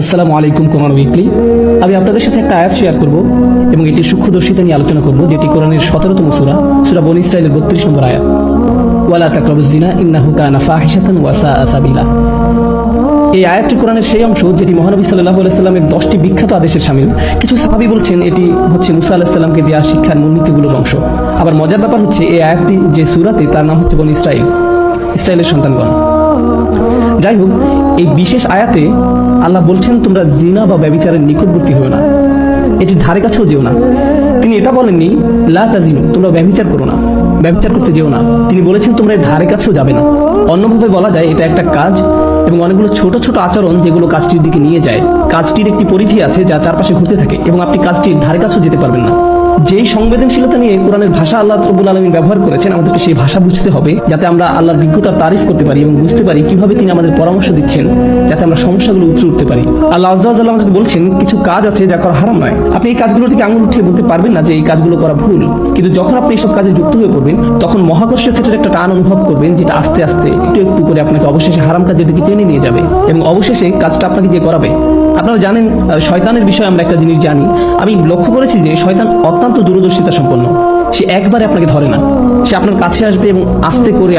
আসসালামু আলাইকুম কোরআন উইকলি। আমি আপনাদের সাথে একটা আয়াত শেয়ার করব এবং এটি সূক্ষ্মদর্শিতা নিয়ে আলোচনা করব, যেটি কোরআনের 17তম সূরা বনী ইসরাঈলের 32 নম্বর আয়াত। ওয়ালা তাকরাবুজ জিনা ইন্নাহু কানা ফাহিশাতান ওয়া সাআ সাবিলা। এই আয়াতটি কোরআনের সেই অংশ যেটি মহানবী সাল্লাল্লাহু আলাইহি সাল্লামের 10টি বিখ্যাত আদেশের শামিল। কিছু সাহাবী বলছেন এটি হচ্ছে মুসা আলাইহিস সালামকে দেওয়া শিক্ষার মূলনীতিগুলোর অংশ। আবার মজার ব্যাপার হচ্ছে এই আয়াতটি যে সূরাতে, তার নাম হচ্ছে বনী ইসরাঈল, ইসরায়েলের সন্তানগণ। যাই হোক, এই বিশেষ আয়াতে আল্লাহ বলছেন তোমরা জিনা বা ব্যভিচারের নিকটবর্তী হও না, এটির ধারে কাছেও যেও না। তিনি এটা বলেননি লা তাজিনু, তোমরা ব্যভিচার করো না, ব্যভিচার করতে যেও না। তিনি বলেছেন তোমরা এর ধারে কাছেও যাবে না। অন্যভাবে বলা যায় এটা একটা কাজ এবং অনেকগুলো ছোট ছোট আচরণ যেগুলো কাজটির দিকে নিয়ে যায়। কাজটির একটি পরিধি আছে যা চারপাশে ঘুরতে থাকে এবং আপনি কাজটির ধারে কাছেও যেতে পারবেন না। যেই সংবেদনশীলতা নিয়ে কোরআনের ভাষা আল্লাহ রাব্বুল আলামিন ব্যবহার করেছেন, আমাদেরকে সেই ভাষা বুঝতে হবে যাতে আমরা আল্লাহর বিজ্ঞতার তারিফ করতে পারি এবং বুঝতে পারি কিভাবে তিনি আমাদের পরামর্শ দিচ্ছেন, যাতে আমরা সমস্যাগুলো উতরে উঠতে পারি। আল্লাহ আযজা ওয়া জাল্লা আমাদের বলছেন কিছু কাজ আছে যা করা হারাম নয়। আপনি এই কাজগুলো থেকে আঙুল উঠিয়ে বলতে পারবেন না যে এই কাজগুলো করা ভুল, কিন্তু যখন আপনি এইসব কাজে যুক্ত হয়ে পড়বেন তখন মহাকর্ষীয় ক্ষেত্রে একটা টান অনুভব করবেন, যেটা আস্তে আস্তে একটু একটু করে আপনাকে অবশেষে হারাম কাজের দিকে টেনে নিয়ে যাবে এবং অবশেষে কাজটা আপনাকে দিয়ে করাবে। আপনারা জানেন শয়তানের বিষয়ে আমরা একটা জিনিস জানি। আমি লক্ষ্য করেছি যে শয়তান অত্যন্ত দূরদর্শিতা সম্পন্ন। সে একবারে আপনাকে ধরে না, সে আপনার কাছে আসবে এবং আস্তে করে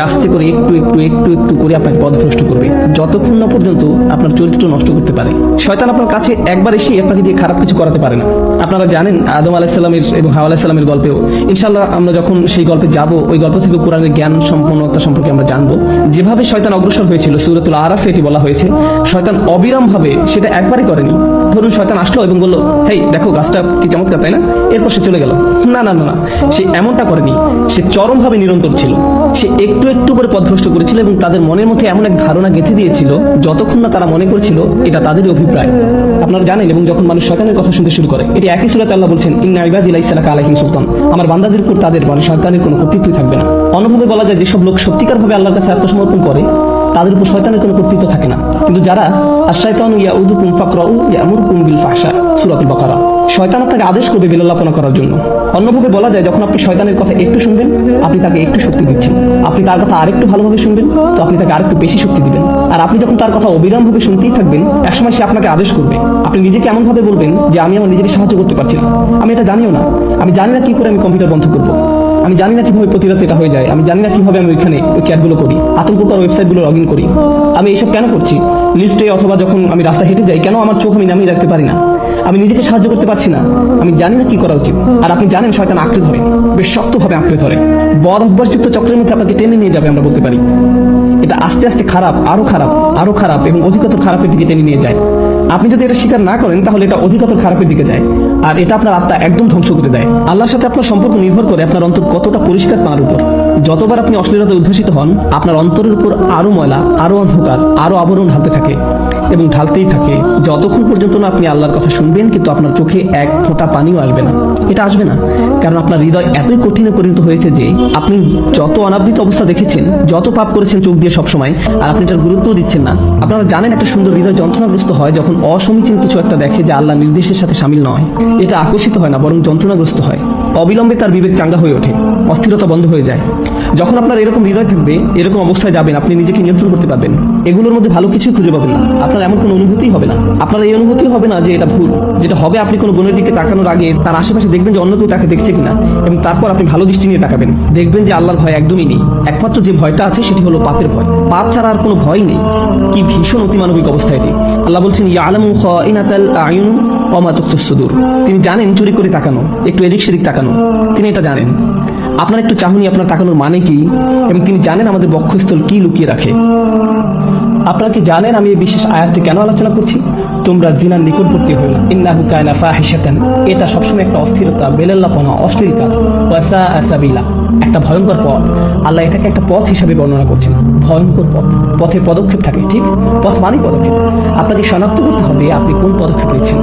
একটু একটু একটু একটু করে আপনাকে পথভ্রষ্ট করবে, যতক্ষণ না পর্যন্ত আপনার চরিত্র নষ্ট করতে পারে। শয়তান আপনার কাছে একবার এসে আপনাকে দিয়ে খারাপ কিছু করাতে পারে না। আপনারা জানেন আদম আলাইহিস সালামের এবং হাওয়া আলাইহিস সালামের গল্পেও, ইনশাআল্লাহ আমরা যখন সেই গল্পে যাব, ওই গল্প থেকে কোরআনের জ্ঞান সম্পন্নতা সম্পর্কে আমরা জানবো। যেভাবে শয়তান অগ্রসর হয়েছিল, সূরাতুল আরাফে এটি বলা হয়েছে, শয়তান অবিরামভাবে, সেটা একবারই করেনি। ধরুন শয়তান আসলো এবং বললো হেই দেখো গাছটা কি চমৎকার, তাই না? এরপর সে চলে গেল। না না না, সে এমনটা করেনি। সে চরমভাবে নিরন্তর ছিল। সে একটু একটু করে পথভ্রষ্ট করেছিল এবং তাদের মনের মধ্যে এমন এক ধারণা গেঁথে দিয়েছিল যতক্ষণ না তারা মনে করেছিল এটা তাদেরই অভিপ্রায়। আপনারা জানেন, এবং যখন মানুষ শয়তানের কথা শুনতে শুরু করে, এটি একই সূরাতে আল্লাহ বলছেন ইন্না ইবাদি লাইসা লাকা আলাইহিম সুলতান, আমার বান্দাদের উপর তাদের মানে শয়তানের কোনো কর্তৃত্বই থাকবে না। অন্যভাবে বলা যায় যেসব লোক সত্যিকারভাবে আল্লাহর কাছে আত্মসমর্পণ করে তাদের উপর শয়তানের কোনো কর্তৃত্ব থাকে না। কিন্তু যারা আশ-শাইতানু ইয়াউদুকুম ফাকরাউ ইয়ামুরুকুম বিল ফাহশা, সূরাতুল বাকারা, শয়তান আপনাকে আদেশ করবে বেলাল্লাপনা করার জন্য। অন্যভাবে বলা যায় যখন আপনি শয়তানের কথা একটু শুনবেন, আপনি তাকে একটু শক্তি দিচ্ছেন। আপনি তার কথা আরেকটু ভালোভাবে শুনবেন, তো আপনি তাকে আরেকটু বেশি শক্তি দিবেন। আর আপনি যখন তার কথা অবিরামভাবে শুনতেই থাকবেন, একসময় সে আপনাকে আদেশ করবে। আপনি নিজেকে এমনভাবে বলবেন যে আমি আমার নিজেকে সাহায্য করতে পারছি না, আমি এটা জানিও না, আমি জানি না কি করে আমি কম্পিউটার বন্ধ করবো, আমি জানি না কিভাবে প্রতি রাতে এটা হয়ে যায়, আমি জানি না কিভাবে আমি ওইখানে ওই চ্যাটগুলো করি, আতঙ্ককর ওয়েবসাইটগুলো লগ ইন করি, আমি এইসব কেন করছি, লিফটে অথবা যখন আমি রাস্তা হেঁটে যাই কেন আমার চোখ আমি নামিয়ে রাখতে পারি না, আমি নিজেকে সাহায্য করতে পারছি না, আমি জানি না কি করা উচিত। আর আপনি জানেন শয়তান আঁকড়ে ধরে, বেশ শক্তভাবে আঁকড়ে ধরে, বদ অভ্যাসযুক্ত চক্রের মধ্যে আপনাকে টেনে নিয়ে যাবে। আমরা বলতে পারি এটা আস্তে আস্তে খারাপ, আরো খারাপ, আরো খারাপ এবং অধিকতর খারাপের দিকে টেনে নিয়ে যায়। আপনি যদি এটা স্বীকার না করেন তাহলে এটা অধিকতর খারাপের দিকে যায়, আর এটা আপনার আত্মা একদম ধ্বংস করে দেয়। আল্লাহর সাথে আপনার সম্পর্ক নির্ভর করে আপনার অন্তর কতটা পরিষ্কার তার উপর। যতবার আপনি অশ্লীলতা উদ্ভাসিত হন, আপনার অন্তরের উপর আরো ময়লা, আরো অন্ধকার, আরো আবরণ ঢালতে থাকে এবং ঢালতেই থাকে, যতক্ষণ পর্যন্ত না আপনি আল্লাহর কথা শুনবেন কিন্তু আপনার চোখে এক ফোঁটা পানিও আসবে না। এটা আসবে না কারণ আপনার হৃদয় এতই কঠিনে পরিণত হয়েছে যে আপনি যত অনাবৃত অবস্থা দেখেছেন, যত পাপ করেছেন চোখ দিয়ে সবসময়, আর আপনি এটার গুরুত্বও দিচ্ছেন না। আপনারা জানেন একটা সুন্দর হৃদয় যন্ত্রণাগ্রস্ত হয় যখন অসমীচীন কিছু একটা দেখে যা আল্লাহ নির্দেশের সাথে সামিল নয়। এটা আকর্ষিত হয় না, বরং যন্ত্রণাগ্রস্ত হয়। অবিলম্বে তার বিবেক চাঙ্গা হয়ে ওঠে, অস্থিরতা বন্ধ হয়ে যায়। যখন আপনার এরকম হৃদয় থাকবে, এরকম অবস্থায় যাবেন, আপনি নিজেকে নিয়ন্ত্রণ করতে পারবেন। এগুলোর মধ্যে ভালো কিছুই খুঁজে পাবেন না, আপনার এমন কোনো অনুভূতিই হবে না। আপনার এই অনুভূতি হবে না যে এটা ভুল। যেটা হবে, আপনি কোনো বোনের দিকে তাকানোর আগে তার আশেপাশে দেখবেন যে অন্য কেউ তাকে দেখছে কিনা, এবং তারপর আপনি ভালো দৃষ্টি নিয়ে তাকাবেন। দেখবেন যে আল্লাহর ভয় একদমই নেই। একমাত্র যে ভয়টা আছে সেটি হলো পাপের ভয়। পাপ ছাড়া আর কোনো ভয় নেই। কি ভীষণ অতিমানবিক অবস্থা এটি। আল্লাহ বলছেন ইয়ালামু খাইনাতাল আয়ুন ওয়া মা তুখফিস সুদূর, তিনি জানেন চুরি করে তাকানো, একটু এদিক সেদিক তাকানো, তিনি এটা জানেন। আপনার একটু চাহনি, আপনার তাকানোর মানে কি, এবং তিনি জানেন আমাদের বক্ষস্থল কি লুকিয়ে রাখে। আপনারা কি জানেন আমি এই বিশেষ আয়াতটি কেন আলোচনা করছি? তোমরা জিনার নিকটবর্তী হও না, ইন্নাহু কানা ফাহিশাতান, এটা সবসময় একটা অস্থিরতা, বেলাল্লাপনা, অশ্লীল কাজ, ওয়া সাআ সাবিলা, একটা ভয়ঙ্কর পথ। আল্লাহ এটাকে একটা পথ হিসাবে বর্ণনা করছেন, ভয়ঙ্কর পথ। পথে পদক্ষেপ থাকে, ঠিক? পথ মানে পদক্ষেপ। আপনাকে শনাক্ত করতে হবে আপনি কোন পদক্ষেপ নিচ্ছেন।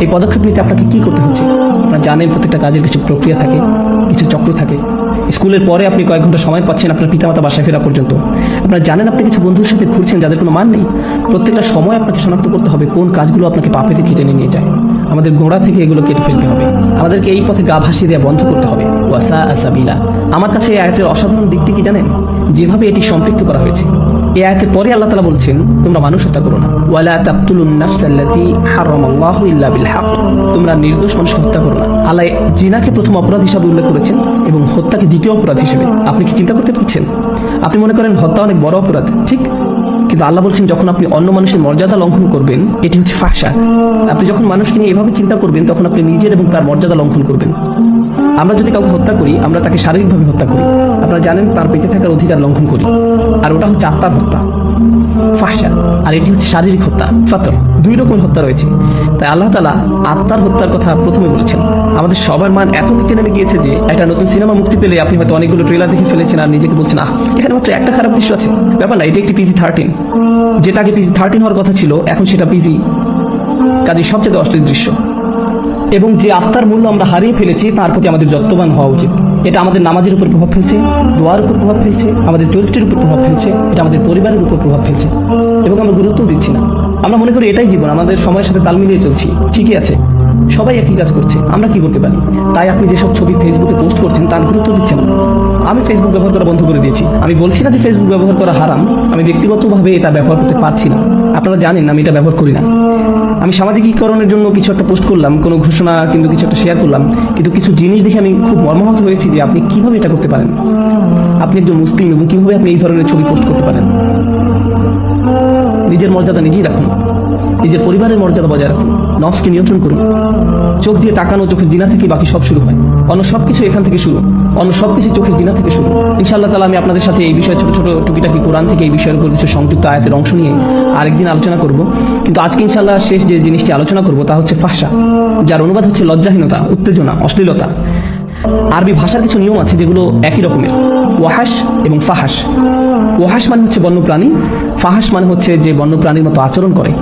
এই পদক্ষেপ নিতে আপনাকে কি করতে হচ্ছে? আপনারা জানেন প্রত্যেকটা কাজের কিছু প্রক্রিয়া থাকে, কিছু চক্র থাকে। স্কুলের পরে আপনি কয়েক ঘন্টা সময় পাচ্ছেন আপনার পিতামাতা বাসায় ফেরা পর্যন্ত। আপনারা জানেন আপনি কিছু বন্ধুর সাথে ঘুরছেন যাদের কোনো মান নেই। প্রত্যেকটা সময় আপনাকে শনাক্ত করতে হবে কোন কাজগুলো আপনাকে পাপেতে টেনে নিয়ে যায়। আমাদের গোড়া থেকে এগুলো কেটে ফেলতে হবে। আমাদেরকে এই পথে গা ভাসিয়ে দেওয়া বন্ধ করতে হবে। ওয়া সাআ সাবিলা। আমার কাছে এই আয়াতের অসাধারণ দিকটি কি জানেন? যেভাবে এটি সম্পৃক্ত করা হয়েছে। এই আয়াতের পরে আল্লাহ তাআলা বলছেন, তোমরা মানুষ হত্যা করো না। ওয়ালা তাকতুলুন নাফসাল্লাতী হারামাল্লাহু ইল্লা বিল হক, তোমরা নির্দোষ মানুষকে হত্যা করো না। আল্লাহ জিনাকে প্রথম অপরাধ হিসাবে উল্লেখ করেছেন এবং হত্যাকে দ্বিতীয় অপরাধ হিসেবে। আপনি কি চিন্তা করতে পারছেন? আপনি মনে করেন হত্যা অনেক বড় অপরাধ, ঠিক? কিন্তু আল্লাহ বলছেন যখন আপনি অন্য মানুষের মর্যাদা লঙ্ঘন করবেন, এটি হচ্ছে ফাহশা। আপনি যখন মানুষকে নিয়ে এভাবে চিন্তা করবেন, তখন আপনি নিজের এবং তার মর্যাদা লঙ্ঘন করবেন। আমরা যদি কাউকে হত্যা করি, আমরা তাকে শারীরিকভাবে হত্যা করি। আপনারা জানেন, তার বেঁচে থাকার অধিকার লঙ্ঘন করি। আর ওটা হচ্ছে আত্মার হত্যা, ফাহশা। আর এটি হচ্ছে শারীরিক হত্যা, ফাতর। দুই রকমের হত্যা রয়েছে। তাই আল্লাহ তাআলা আত্মার হত্যার কথা প্রথমে বলেছেন। আমাদের সবার মান এত নিচে নেমে গিয়েছে যে একটা নতুন সিনেমা মুক্তি পেলে আপনি হয়তো অনেকগুলো ট্রেলার দেখে ফেলেছেন আর নিজেকে বলছেন, এখানে মাত্র একটা খারাপ দৃশ্য আছে। ব্যাপার না, এটি একটি PG-13। যেটা আগে PG-13 হওয়ার কথা ছিল, এখন সেটা PG। কাজে সবচেয়ে অশ্লীল দৃশ্য। এবং যে আত্মার মূল্য আমরা হারিয়ে ফেলেছি, তার প্রতি আমাদের যত্নবান হওয়া উচিত। এটা আমাদের নামাজের উপর প্রভাব ফেলছে, দোয়ার উপর প্রভাব ফেলছে, আমাদের চরিত্রের উপর প্রভাব ফেলছে, এটা আমাদের পরিবারের উপর প্রভাব ফেলছে, এবং আমরা গুরুত্ব দিচ্ছি না। আমরা মনে করি এটাই জীবন, আমাদের সময়ের সাথে তাল মিলিয়ে চলছি, ঠিকই আছে, সবাই একই কাজ করছে, আমরা কি করতে পারি? তাই আপনি যেসব ছবি ফেসবুকে পোস্ট করছেন তার গুরুত্ব দিচ্ছেন না। আমি ফেসবুক ব্যবহার করা বন্ধ করে দিয়েছি। আমি বলছি না যে ফেসবুক ব্যবহার করা হারাম, আমি ব্যক্তিগতভাবে এটা ব্যবহার করতে পারছি না। আপনারা জানেন আমি এটা ব্যবহার করি না। আমি সামাজিকীকরণের জন্য কিছু একটা পোস্ট করলাম, কোনো ঘোষণা কিন্তু কিছু একটা শেয়ার করলাম, কিন্তু কিছু জিনিস দেখে আমি খুব মর্মাহত হয়েছি যে আপনি কিভাবে এটা করতে পারেন। আপনি একজন মুসলিম এবং কিভাবে আপনি এই ধরনের ছবি পোস্ট করতে পারেন? নিজের মর্যাদা নিজেই রাখুন, নিজের পরিবারের মর্যাদা বজায় রাখুন, নফসকে নিয়ন্ত্রণ করুন। চোখ দিয়ে তাকানো, চোখের জিনা থেকে বাকি সব শুরু হয়। অন্য সবকিছু এখান থেকে শুরু, অন্য সবকিছু চোখের জিনা থেকে শুরু। ইনশাআল্লাহ তাআলা আমি আপনাদের সাথে এই বিষয়ে ছোট ছোট টুকিটাকি কোরআন থেকে এই বিষয়ের উপর কিছু সংযুক্ত আয়াতের অংশ নিয়ে আরেকদিন আলোচনা করব। কিন্তু আজকে ইনশাআল্লাহ শেষ যে জিনিসটি আলোচনা করব তা হচ্ছে ফাহশা, যার অনুবাদ হচ্ছে লজ্জাহীনতা, উত্তেজনা, অশ্লীলতা। আরবি ভাষার কিছু নিয়ম আছে যেগুলো একই রকমের, ওয়াহাস এবং ফাহাস। ওয়াহাস মানে হচ্ছে বন্যপ্রাণী, ফাহাস মানে হচ্ছে যে বন্যপ্রাণীর মতো আচরণ করে।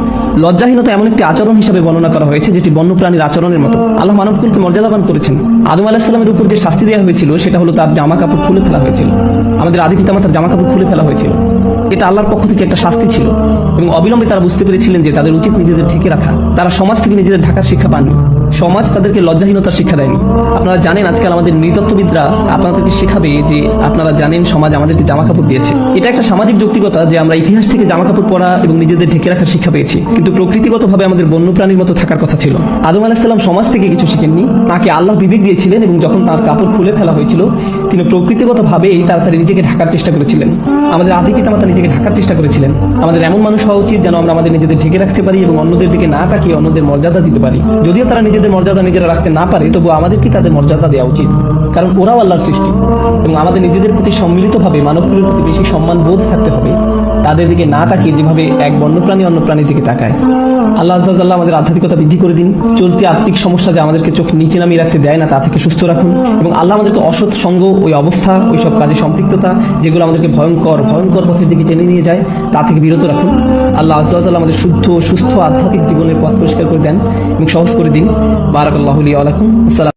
লজ্জাহীনতা এমন একটি আচরণ হিসেবে বর্ণনা করা হয়েছে যেটি বন্যপ্রাণীর আচরণের মতো। আল্লাহ মানবকুলকে মর্যাদাবান করেছেন। আদম আলাইহিস সালামের উপর যে শাস্তি দেওয়া হয়েছিল সেটা হলো তার জামা কাপড় খুলে ফেলা হয়েছিল। আমাদের আদি পিতামাতার জামা কাপড় খুলে ফেলা হয়েছিল। এটা আল্লাহর পক্ষ থেকে একটা শাস্তি ছিল, এবং অবিলম্বে তারা বুঝতে পেরেছিলেন যে তাদের উচিত নিজেদের ঢেকে রাখা। তারা সমাজ থেকে নিজেদের ঢাকার শিক্ষা পাননি, সমাজ তাদেরকে লজ্জাহীনতার শিক্ষা দেয়নি। আপনারা জানেন আজকাল আমাদের নৃতত্ত্ববিদরা আপনাদেরকে শেখাবে যে আপনারা জানেন সমাজ আমাদেরকে জামা কাপড় দিয়েছে। এটা একটা সামাজিক যৌক্তিকতা যে আমরা ইতিহাস থেকে জামা কাপড় পরা এবং নিজেদের ঢেকে রাখার শিক্ষা পেয়েছি, কিন্তু প্রকৃতিগতভাবে আমাদের বন্যপ্রাণীর মতো থাকার কথা ছিল। আদম আলাইহিস সালাম সমাজ থেকে কিছু শিখেননি, তাকে আল্লাহ বিবেক দিয়েছিলেন, এবং যখন তার কাপড় খুলে ফেলা হয়েছিল তিনি প্রকৃতিগতভাবেই তাড়াতাড়ি নিজেকে ঢাকার চেষ্টা করেছিলেন। আমাদের আদি পিতামাতা নিজেকে ঢাকার চেষ্টা করেছিলেন। আমাদের এমন মানুষ হওয়া উচিত যেন আমরা আমাদের নিজেদের ঢেকে রাখতে পারি এবং অন্যদের দিকে না তাকিয়ে অন্যদের মর্যাদা দিতে পারি। যদিও তারা নিজেদের মর্যাদা নিজেরা রাখতে না পারে, তবু আমাদেরকে তাদের মর্যাদা দেওয়া উচিত, কারণ ওরাও আল্লাহর সৃষ্টি। এবং আমাদের নিজেদের প্রতি সম্মিলিতভাবে মানবকুলের প্রতি বেশি সম্মান বোধ থাকতে হবে, তাদের দিকে না তাকিয়ে যেভাবে এক বন্যপ্রাণী অন্য প্রাণীর দিকে তাকায়। আল্লাহ আজ্জা ওয়াজাল্লাহ আমাদের আধ্যাত্মিকতা বৃদ্ধি করে দিন। চলতি আত্মিক সমস্যা যে আমাদেরকে চোখ নিচে নামিয়ে রাখতে দেয় না, তা থেকে সুস্থ রাখুন। এবং আল্লাহ আমাদেরকে অসৎ সঙ্গ, ওই অবস্থা, ওই সব কাজে সম্পৃক্ততা যেগুলো আমাদেরকে ভয়ঙ্কর পথের দিকে টেনে নিয়ে যায়, তা থেকে বিরত রাখুন। আল্লাহ আজ্জা ওয়াজাল্লাহ আমাদের শুদ্ধ সুস্থ আধ্যাত্মিক জীবনের পথ পরিষ্কার করে দেন এবং সহজ করে দিন। বারাকাল্লাহু লি ওয়া লাকুম। আসসালামু